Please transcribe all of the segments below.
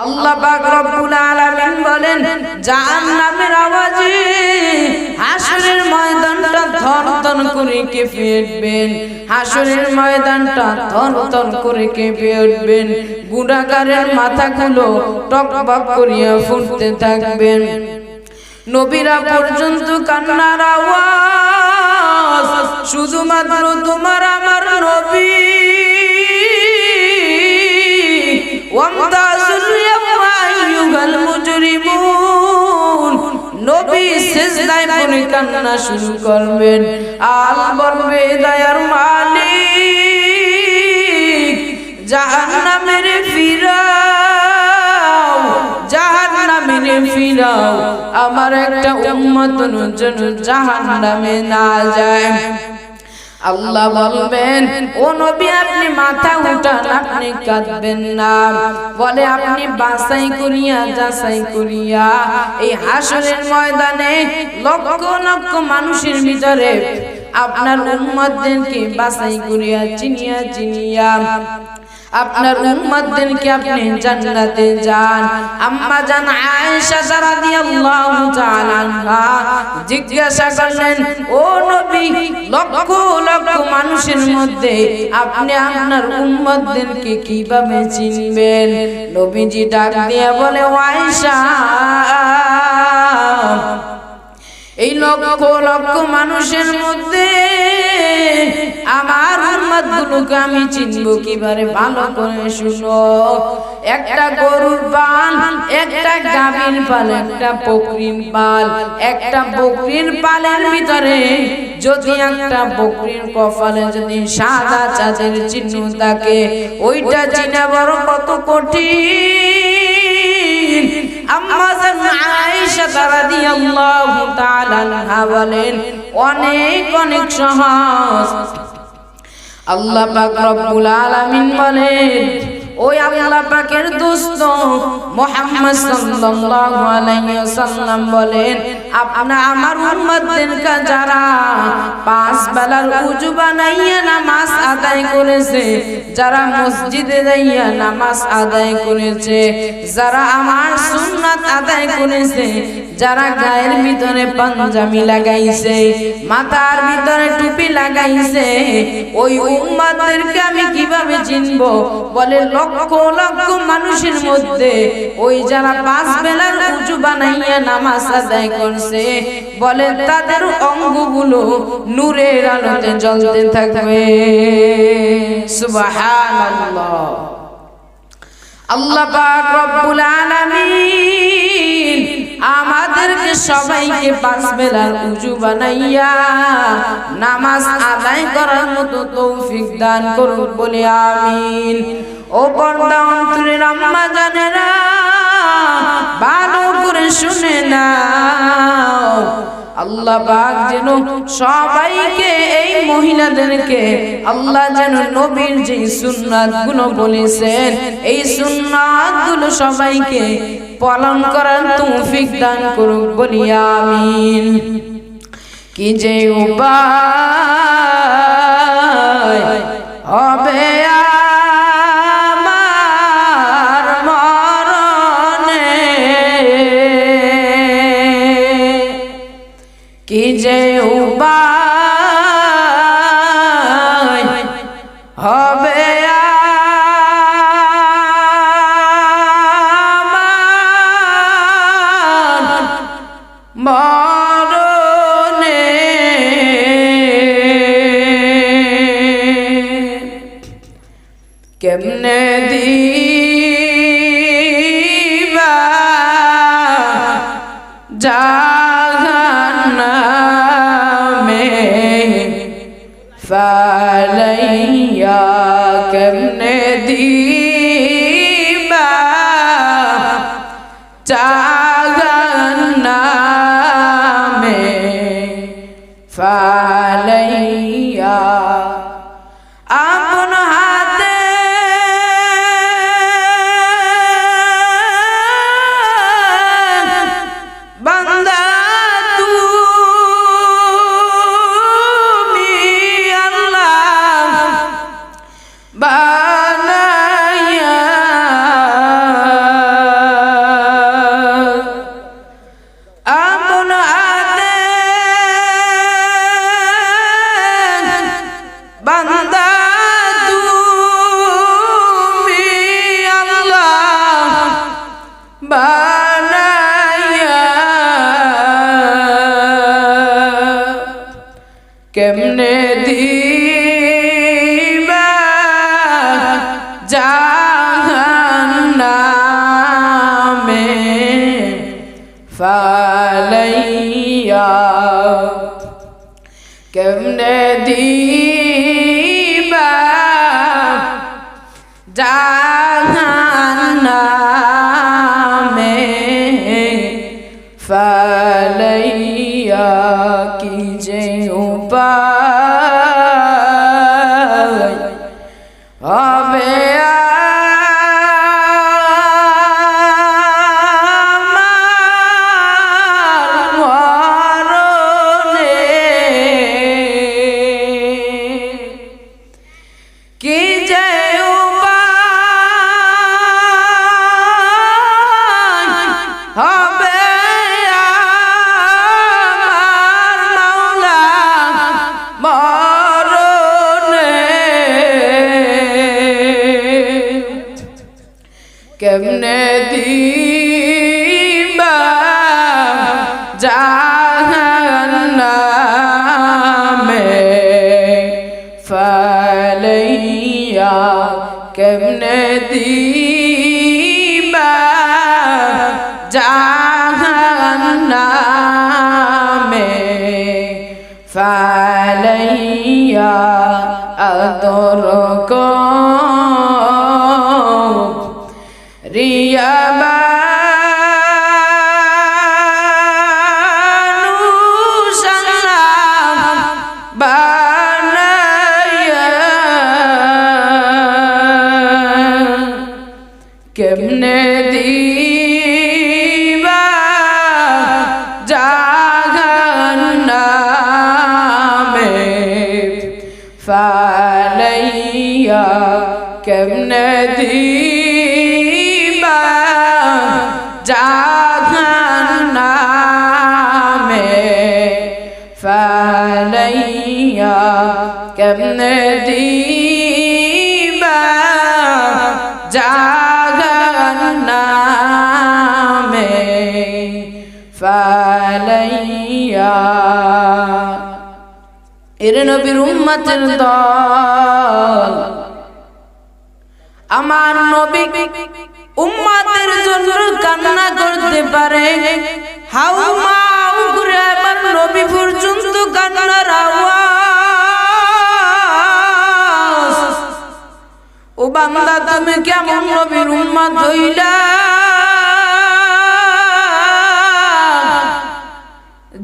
আল্লাহ পাক রব্বুল আলামিন বলেন জাহান্নামের আওয়াজে হাসরের ময়দানটা থরথর করে কেঁপে উঠবেন, হাসরের ময়দানটা থরথর করে কেঁপে উঠবেন, গুনাহগারের মাথাগুলো টকবক করিয়া ফুটতে থাকবেন। নবীরা পর্যন্ত কান্নার আওয়াজ শুধুমাত্র তোমার আমার নবী নবী সিজদায় পড়ে কান্না শুরু করবেন আর বলবে দয়ার মালিক জাহান্নামের ফিরাও, জাহান্নামের ফিরাও, আমার একটা উম্মত যেন জাহান্নামে না যায়। আল্লাহ বলবেন ও নবী আপনি মাথা উঠান, আপনি কাঁদবেন না। বলে আপনি বাছাই করিয়া যাচাই করিয়া এই হাসরের ময়দানে লক্ষ লক্ষ মানুষের ভিতরে আপনার উম্মতদেরকে বাছাই করিয়া চিনিয়া চিনিয়া আপনার উম্মতদেরকে আপনি জান্নাতে যান। আম্মা জান আয়েশা রাদিয়াল্লাহু তাআলা আনহা জিজ্ঞাসা করলেন ও নবী লক্ষ লক্ষ মানুষের মধ্যে আপনি আপনার উম্মতদেরকে কিভাবে চিনবেন? নবীজি ডাক দিয়ে বলে ও আয়েশা এই লক্ষ লক্ষ মানুষের মধ্যে আমার উম্মতগুলোকে আমি চিনব কিভাবে? ভালো করে শুনো। একটা গরুর পাল, একটা গাভীর পাল, একটা বকরির পাল, একটা বকরির পালের ভিতরে যদি একটা বকরির কপালে যদি সাদা চাঁদের চিহ্ন থাকে ওইটা চিনা বড় কত কঠিন। আম্মা জান আয়েশা রাদিয়াল্লাহু তাআলা আনহা বলেন অনেক অনেক সহজ। আল্লাহ পাক রব্বুল আলামিন বলেন ওই আল্লাহ পাকের দোস্ত মুহাম্মদ সাল্লাল্লাহু আলাইহি ওয়াসাল্লাম বলেন আপনারা আমার উম্মতদেরকে যারা পাঁচ বেলার ওযু বানাইয়া নামাজ আদায় করেছে, যারা মসজিদে যাইয়া নামাজ আদায় করেছে, যারা আমার সুন্নাত আদায় করেছে, যারা গায়ের ভিতরে পাঞ্জাবি লাগাইছে, মাথার ভিতরে টুপি লাগাইছে, ওই উম্মতদেরকে আমি কিভাবে চিনবো? বলে লক্ষ লক্ষ মানুষের মধ্যে ওই যারা পাঁচ বেলার ওযু বানাইয়া নামাজ আদায় করছে বলে তাদের অঙ্গগুলো নূরের আলোতে জ্বলতে থাকবে। সুবহানাল্লাহ। আল্লাহ পাক রব্বুল আলামিন আমাদেরকে সবাইকে পাঁচ বেলার ওযু বানাইয়া নামাজ আদায় করার মতো তৌফিক দান করুন বলে আমিন। ও পর্দা অন্তরের আম্মা জানেরা ভালো করে শুনে নাও, আল্লাহ পাক যেন সবাইকে এই মহিলাদেরকে আল্লাহ যেন নবীর যে সুন্নাতগুলো বলেছেন এই সুন্নাতগুলো সবাইকে পালন করার তৌফিক দান করুক বলি আমিন। কি যে উপায় হবে আমার মরণে, কি যে উপায় হবে মরণে, কেমনে দিবা জাহান্নামে ফালাইয়া, কেমনে দিবা জাহান্নামে ফালাইয়া। আপন হাতে বান্দা তুমি আল্লাহ বানাইয়া কেমনে দিবা জাহান্নামে ফালাইয়া কেমনে দিবা জাহান্নামে ফালাইয়া কি যে উপায় হবে কেমনে দিবা জাহান্নামে ফালাইয়া কেমনে দিবা জাহান্নামে ফালাইয়া আদর রিয়া মানুষাল্লাহ বানায়া কেমনে দিবা জাহান্নামে ফালাইয়া কেমনে দিবা জাহান্নামে ফালাইয়া কেমনে দিবা জাহান্নামে ফালাইয়া এর নবীর উম্মতের দল আমার নবী উম্মতের জন্য কান্না করতে পারে হাউমাউ করে আমার নবী পর্যন্ত কান্নার আওয়াজ ও বান্দা তুমি কেমন নবীর উম্মত হইলা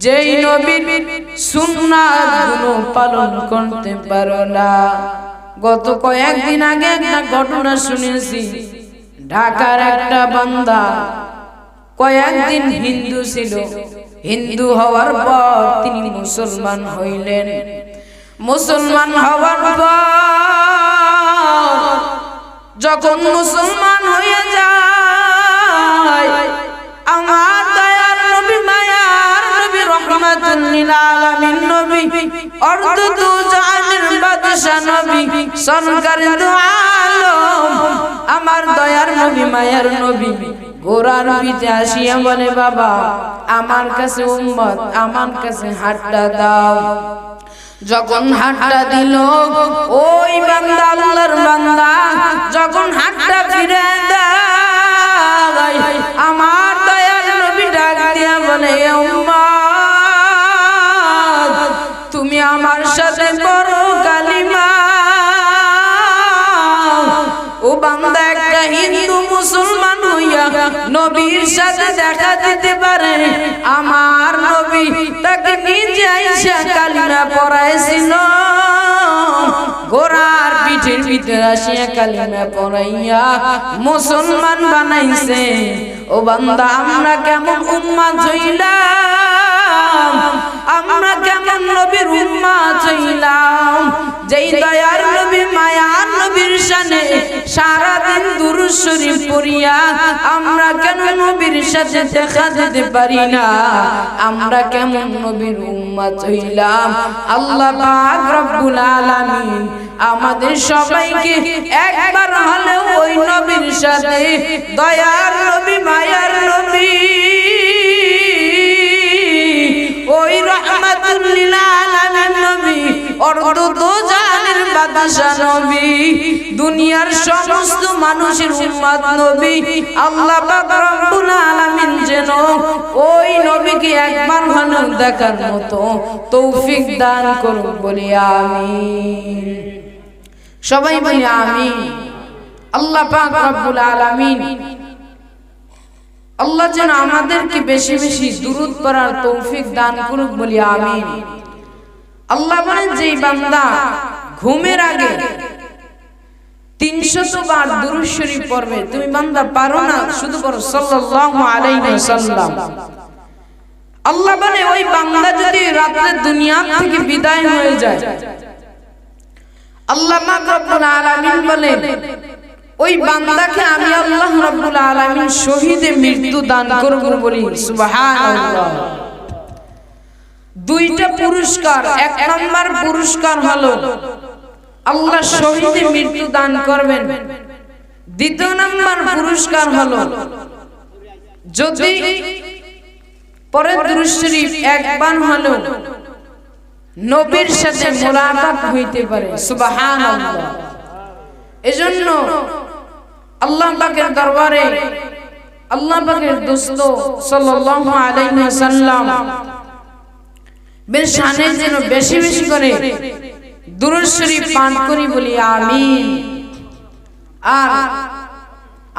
যেই নবীর সুন্নাতগুলো পালন করতে পারো না গত কয়েকদিন আগে একটা ঘটনা শুনেছি ঢাকার একটা বান্দা কয়েকদিন হিন্দু ছিল হিন্দু হওয়ার পর তিনি মুসলমান হইলেন মুসলমান হওয়ার পর যখন মুসলমান হয়ে যায় আমার দয়ার নবী মায়ার নবী রহমাতুল লিল আলামিন নবী অর্ধ দু জাহানের বাদশা নবী সরকার দু আলম আমার দয়ার নবী মায়ার নবী গোরার পিঠে আসিয়া বলে বাবা আমার কাছে উম্মত আমার কাছে হাতটা দাও যখন হাতটা দিল ওই বান্দা আল্লাহর বান্দা যখন হাতটা ফিরে দেয় আমার দয়ার নবী ডাক দিয়া বলে উম্মত তুমি আমার সাথে করো কালিমা ও বান্দা একটা হিন্দু মুসলমান হইয়া নবীর সাথে দেখা দিতে পারে আমার নবী তাকে নিজে আইসা কালিমা পড়াইছিল ঘোড়ার পিঠের ভিতরে আসিয়া কালিমা পড়াইয়া মুসলমান বানাইছে ও বান্দা আমরা কেমন উম্মত হইলাম আমরা কেমন নবীর উম্মত হইলাম যেই দয়ার নবী মায়ার নবীর শানে সারাদিন দুরূদ শরীফ পড়িয়া আমরা কেন নবীর সাথে দেখা দিতে পারি না আমরা কেমন নবীর উম্মত হইলাম আল্লাহ পাক রব্বুল আলামিন আমাদের সবাইকে একবার হলেও ওই নবীর সাথে দয়ার নবী মায়ার নবী ওই রহমাতুল লিল আলামিন নবী অর্ধ দোজানের বাদশা নবী, দুনিয়ার সমস্ত মানুষের উম্মত নবী। আল্লাহ পাক রব্বুল আলামিন যেন ওই নবীকে একবার হলেও দেখার মতো তৌফিক দান করুন, বলি আমিন। সবাই বলি আমিন। আল্লাহ পাক রব্বুল আলামিন আল্লাহ যেন আমাদেরকে বেশি বেশি দুরূদ পড়ার তৌফিক দান করুক, বলি আমিন। আল্লাহ বলেন, যেই বান্দা ঘুমের আগে 300 বার দুরূদ শরীফ পড়বে, তুমি বান্দা পারো না, শুধু পড়ো সাল্লাল্লাহু আলাইহি ওয়াসাল্লাম। আল্লাহ বলে, ওই বান্দা যদি রাতে দুনিয়া থেকে বিদায় হয়ে যায়, আল্লাহ পাক রব্বুল আলামিন বলেন, ওই বান্দাকে আমি আল্লাহ রাব্বুল আলামিন শহীদে মৃত্যু দান করব, বলি সুবহানাল্লাহ। দুইটা পুরস্কার, এক নাম্বার পুরস্কার হলো আল্লাহ শহীদে মৃত্যু দান করবেন। দ্বিতীয় নাম্বার পুরস্কার হলো যদি পরে দুরূদ শরীফ একবার হলো নবীর সাথে মুলাকাত হইতে পারে, সুবহানাল্লাহ। এজন্য আল্লাহ পাকের দরবারে আল্লাহ পাকের দোস্ত সাল্লাল্লাহু আলাইহি ওয়াসাল্লাম বেশানে যেন বেশি বেশি করে দুরূদ শরীফ পাঠ করি, বলি আমিন। আর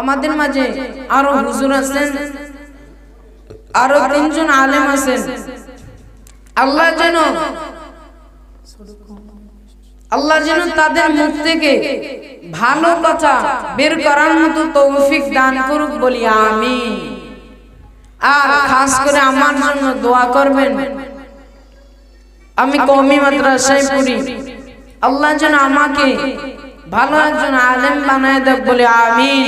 আমাদের মাঝে আরো হুজুর আছেন, আরো 3 জন আলেম আছেন। আল্লাহ যেন তাদের মুখ থেকে ভালো কথা বের করার মতো তৌফিক দান করুক, বলি আমিন। আর খাস করে আমার জন্য দোয়া করবেন। আমি কওমি মাদ্রাসায় পড়ি, আল্লাহ যেন আমাকে ভালো একজন আলেম বানায় দেয়, বলি আমিন।